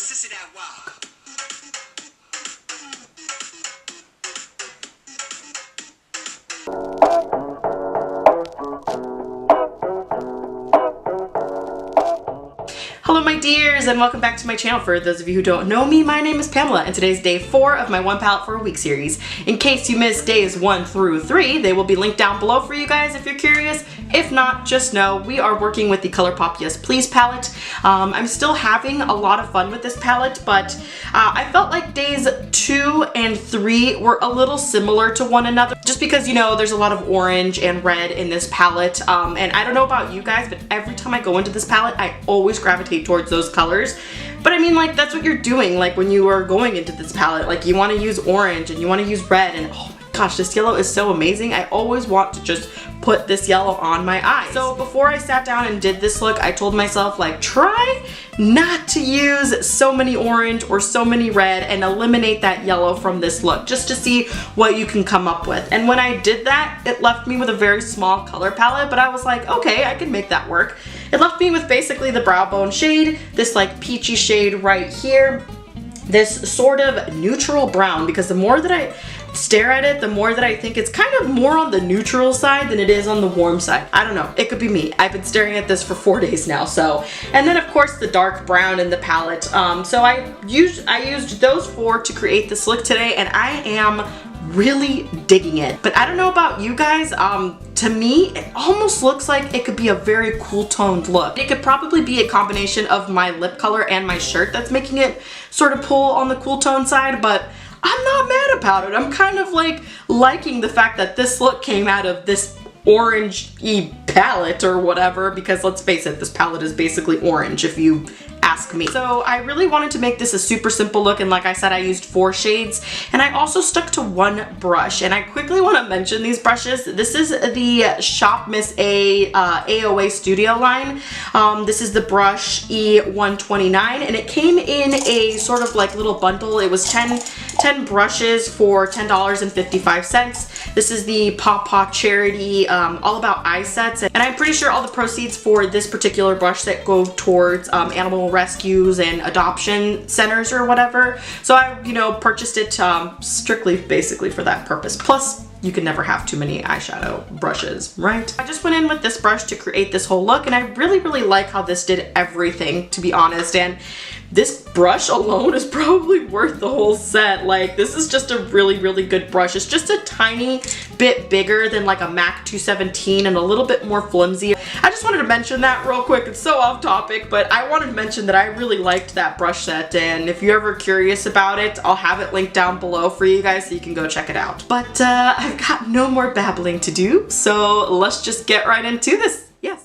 sissy that walk. Hello my dears and welcome back to my channel. For those of you who don't know me, my name is Pamela and today's day 4 of my one palette for a week series. In case you missed days 1 through 3, they will be linked down below for you guys if you're curious. If not, just know we are working with the Colourpop Yes Please palette. I'm still having a lot of fun with this palette, but I felt like days 2 and 3 were a little similar to one another just because, you know, there's a lot of orange and red in this palette, and I don't know about you guys, but every time I go into this palette I always gravitate towards those colors. But I mean, like, that's what you're doing, like, when you are going into this palette. Like, you want to use orange and you want to use red, and oh my gosh, this yellow is so amazing. I always want to just put this yellow on my eyes. So before I sat down and did this look, I told myself, like, try not to use so many orange or so many red and eliminate that yellow from this look just to see what you can come up with. And when I did that, it left me with a very small color palette, but I was like, okay, I can make that work. It left me with basically the brow bone shade, this like peachy shade right here, this sort of neutral brown, because the more that I stare at it, the more that I think it's kind of more on the neutral side than it is on the warm side. I don't know, it could be me. I've been staring at this for 4 days now, so. And then of course the dark brown in the palette. So I used those 4 to create this look today, and I am really digging it. But I don't know about you guys, to me it almost looks like it could be a very cool toned look. It could probably be a combination of my lip color and my shirt that's making it sort of pull on the cool tone side, but I'm not mad about it. I'm kind of like liking the fact that this look came out of this orange-y palette or whatever, because let's face it, this palette is basically orange if you ask me. So I really wanted to make this a super simple look, and like I said, I used 4 shades, and I also stuck to 1 brush. And I quickly want to mention these brushes. This is the Shop Miss A AOA Studio line. This is the brush E129, and it came in a sort of like little bundle. It was 10 brushes for $10.55. This is the Paw Charity All About Eye Sets, and I'm pretty sure all the proceeds for this particular brush that go towards animal rescues and adoption centers or whatever. So I, you know, purchased it strictly basically for that purpose. Plus, you can never have too many eyeshadow brushes, right? I just went in with this brush to create this whole look, and I really like how this did everything, to be honest. And this brush alone is probably worth the whole set. Like, this is just a really good brush. It's just a tiny bit bigger than like a MAC 217 and a little bit more flimsy. I just wanted to mention that real quick. It's so off topic, but I wanted to mention that I really liked that brush set, and if you're ever curious about it, I'll have it linked down below for you guys so you can go check it out. But I've got no more babbling to do, so let's just get right into this. Yes.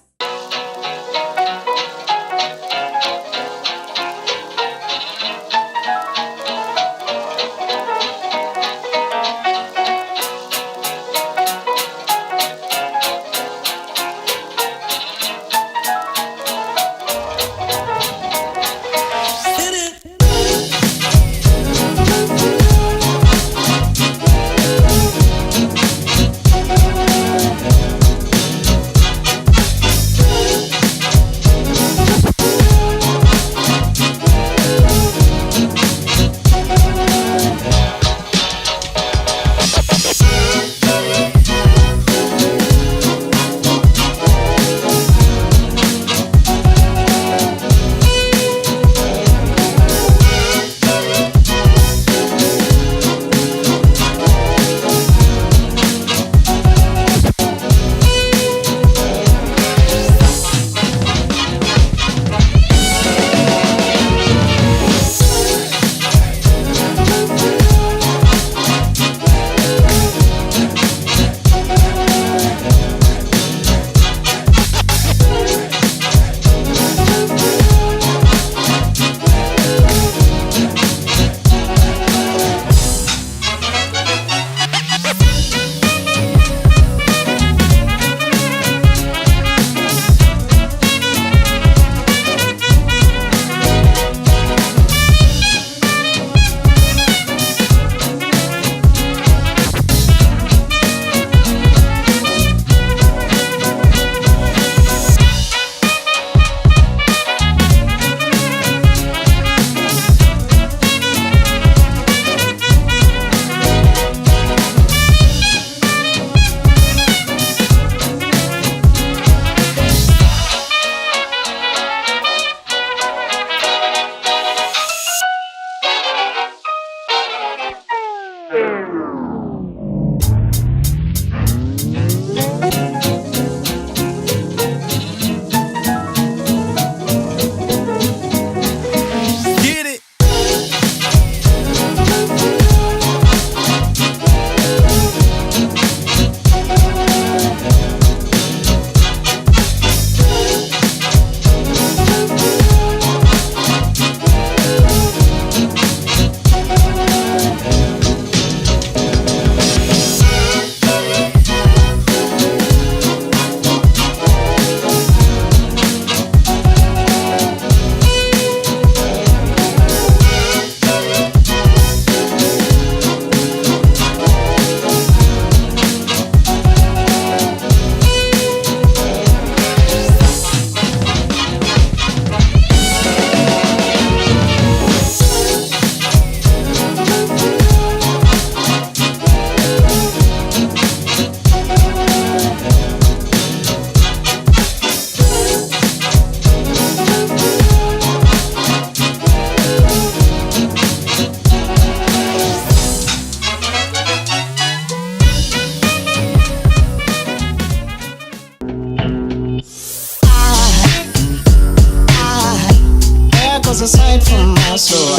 sight for my soul.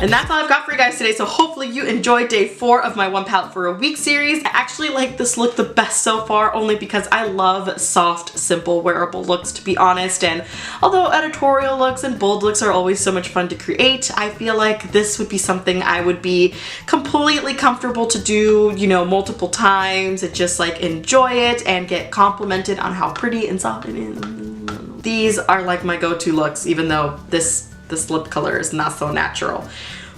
And that's all I've got for you guys today, so hopefully you enjoyed day 4 of my One Palette for a Week series. I actually like this look the best so far, only because I love soft, simple, wearable looks, to be honest, and although editorial looks and bold looks are always so much fun to create, I feel like this would be something I would be completely comfortable to do, you know, multiple times and just like enjoy it and get complimented on how pretty and soft it is. These are like my go-to looks, even though this lip color is not so natural.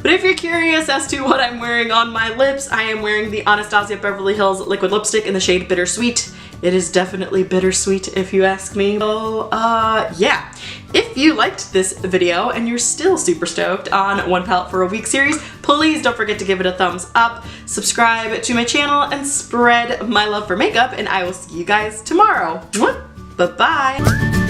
But if you're curious as to what I'm wearing on my lips, I am wearing the Anastasia Beverly Hills liquid lipstick in the shade Bittersweet. It is definitely bittersweet if you ask me. So, yeah. If you liked this video and you're still super stoked on One Palette for a Week series, please don't forget to give it a thumbs up, subscribe to my channel, and spread my love for makeup, and I will see you guys tomorrow. Bye-bye.